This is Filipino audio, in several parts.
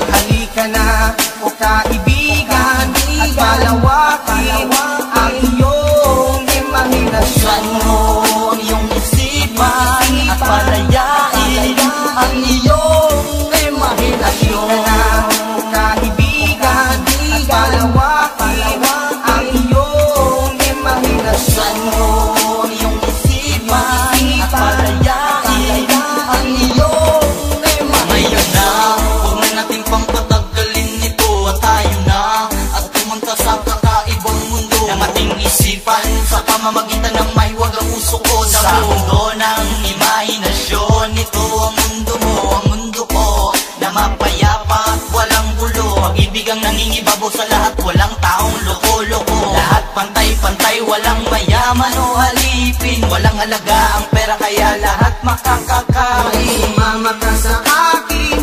Halika na o kaibigan at palawakin ang iyong imahinasyon mo, ang iyong isipan at palayain ang iyong imahinasyon. Kaibigan at palawakin ang iyong imahinasyon mo, ang iyong isipan at palayain ang iyong imahinasyon. Ngayon na, huwag na natin pang patagalin nito at tayo na at pumunta sa kakaibang mundo ng ating isipan sa pamamagitan ng may wagang usok sa mundo ng imahinasyon. Ito ang mundo mo, ang mundo ko na mapayapa at walang gulo. Pag-ibig ang nangingibabaw sa lahat, walang taong loko-loko. Lahat pantay-pantay, walang mayaman o halipin. Walang halaga ang pera kaya lahat makakakain. Sumama ka sa akin,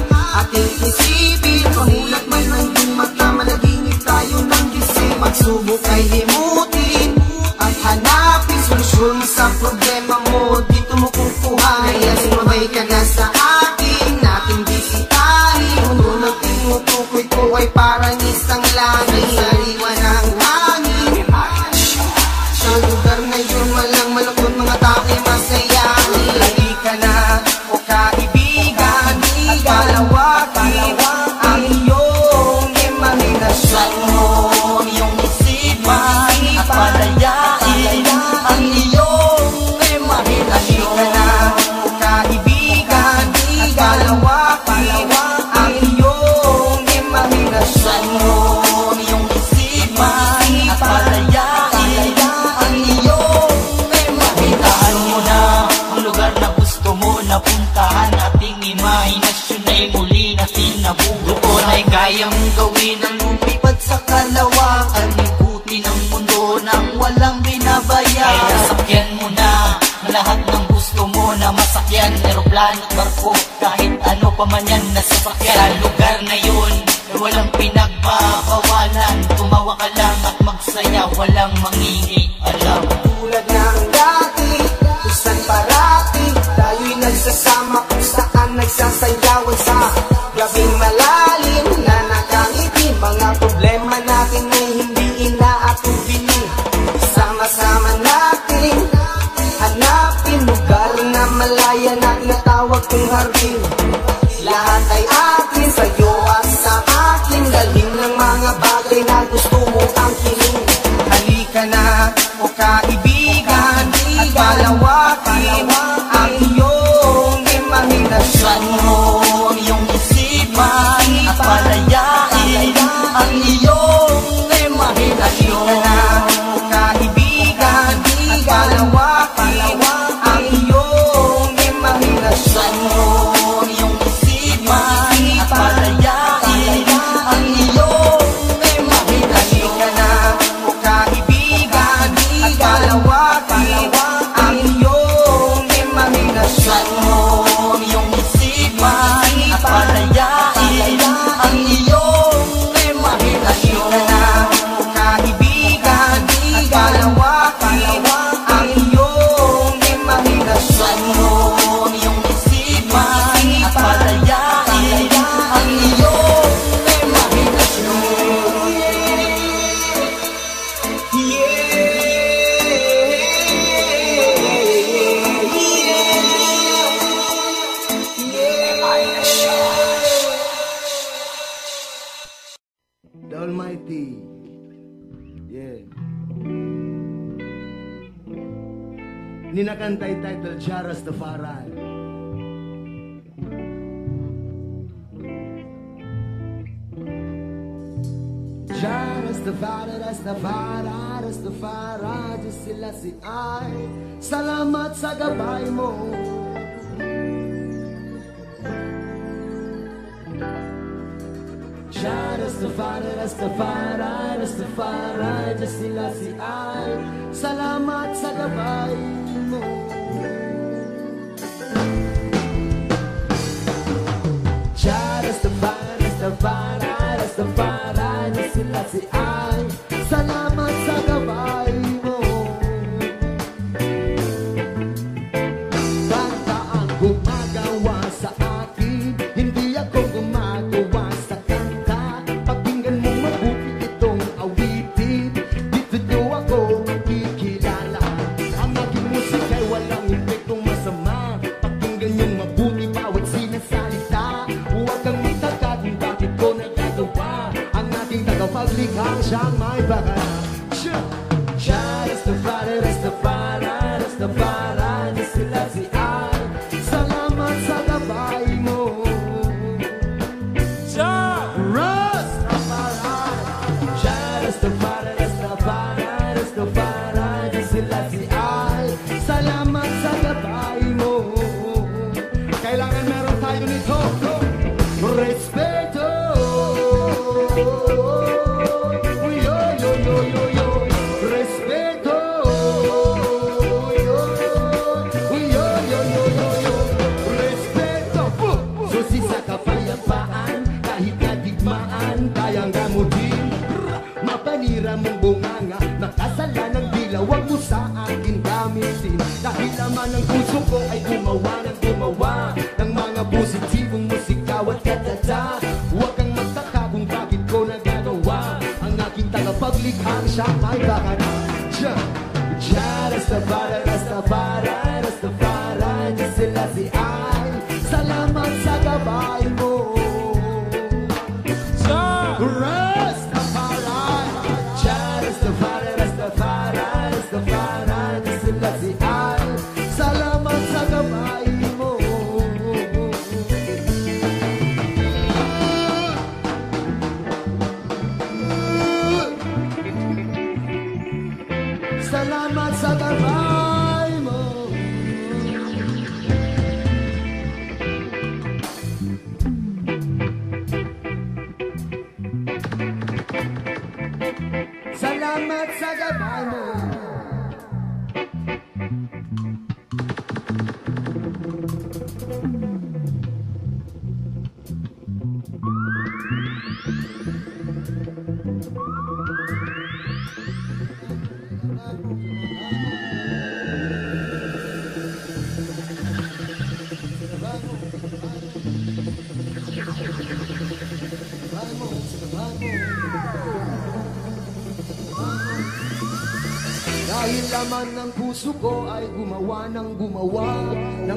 ating isipin. Pamulat man ang iyong mata, managinip tayo ng gising. Pagsubok ay limutin at hanapin solusyon sa problema mo. Dito mo kukuha, kaya sumabay ka na sa akin. Nating bisitahin, mundo ng tinutukoy ko ay parang isang langit. Sariwa ng hangin, sa lugar na yun walang malungkot, mga tao'y masayahin. Halika na o kaibigan at palawakin ang iyong imahinasyon mo, ang iyong isipan at palayain ang iyong imahinasyon. Halika na o kaibigan at palawakin ang iyong imahinasyon mo, ang iyong isipan at palayain ang iyong imahinasyon. Mo na ang lugar na gusto mo na puntahan, ating imahinasyon ay muli natin nabuo. Doon ay kaya mong gawin ang lumipad sa kalawakan, ikutin ang mundo nang walang binabayan. Kaya sakyan mo na lahat ng gusto mo na masakyan, aeroplano at barko, kahit ano pa man yan na sasakyan. Sa lugar na yun walang pinagbabawalan, tumawa ka lang at magsaya, walang mangingialam. Tulad ng dati, kung saan parati tayo'y nagsasama, kung saan nagsasayawan sa gabing malalim na nakangiti. Mga problema natin ay hindi inaatubili, sama-sama natin hanapin lugar na malaya na tinatawag kong hardin. Lahat ay atin, sa'yo at sa akin, galing ng mga bagay na gusto mo angkinin. Halika na o kaibigan at palawakin ang iyong imahinasyon mo, ang iyong isipan at palayain ang iyong imahinasyon. Halika na o kaibigan at palawakin ang iyong imahinasyon mo, ang iyong isipan at palayain ang iyong imahinasyon. Halika na o kaibigan at palawakin ang iyong imahinasyon mo, ang iyong isipan at palayain ang iyong imahinasyon. Halika na o kaibigan at palawakin ang iyong imahinasyon mo, ang iyong isipan at palayain ang iyong imahinasyon. The Almighty, yeah. Ninakantay title Jah Rastafari. Jah Rastafari, Rastafari, Rastafari, Diyos sila si ay. Salamat sa gabay mo. Jah Rastafari, Rastafari, Rastafari, Diyos sila si ay. Salamat sa gabay mo. Jah Rastafari, Rastafari, Rastafari, Diyos sila si ay. Salamat sa gabay mo. Basta ang gumagawa sa akin, hindi ako gumagawa sa kanta. Pakinggan mo mabuti itong awitin, dito daw ako magkikilala. Ang aking musika'y walang epektong masama. Pakinggan niyong mabuti bawat sinasalita. Huwag kang magtaka kung bakit ko nagagawa. Ang ating tagapaglikhang siyang may baka. Jah Rastafari, Rastafari, Rastafari, Diyos sila si ay. Salamat sa gabay mo. Jah Rastafari, Jah Rastafari, Rastafari, Rastafari, Diyos sila si ay. Salamat sa gabay mo. Kailangan meron tayo nito. Respeto. Yo, yo, yo, yo, yo. Respeto. Yo, yo, yo, yo, yo, yo. Respeto. Susi sa kapayapaan, kahit kadigmaan, kayang gamutin. Mapanira mong bunganga, nakasala ng dila, wag mo sa akin gamitin. Dahil laman ng puso ko ay gumawa ng gumawa ng mga positibong musika at katata. Huwag kang magtaka kung bakit ko nagagawa. Ang aking tagapaglikhang siya may bakana. Jah Rastafari, Rastafari, Rastafari, Diyos sila si ay. Salamat sa gabay mo. Rastafari, Jah Rastafari, Rastafari, Rastafari, Diyos sila si ay. Salamat sa gabay mo. Salamat sa gabay mo. Salamat sa gabay mo. Dahil laman ng puso ko ay gumawa ng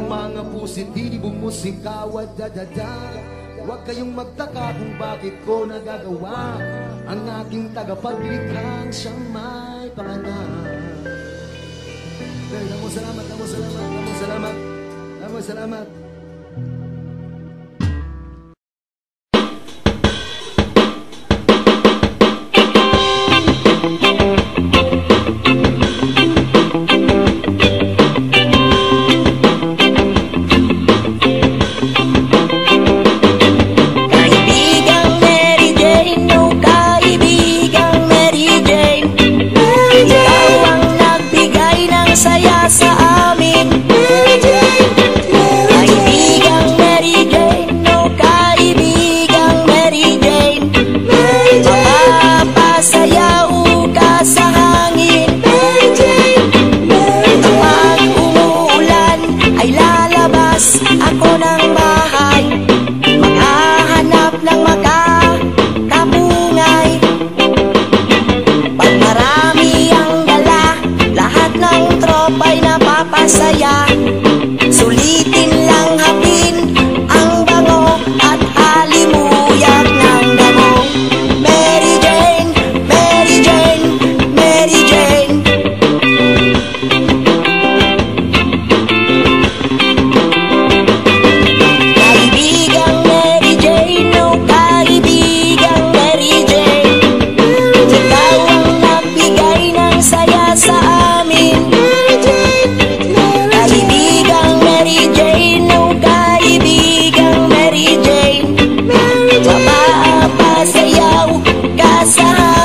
mga positibong musika, wadadada. Huwag kayong magtaka kung bakit ko nagagawa. Ang aking tagapaglikhang siyang may pangalan. Salamat, salamat, salamat, salamat, salamat. Saya sa amin, Mary Jane, Mary Jane. pag-asa.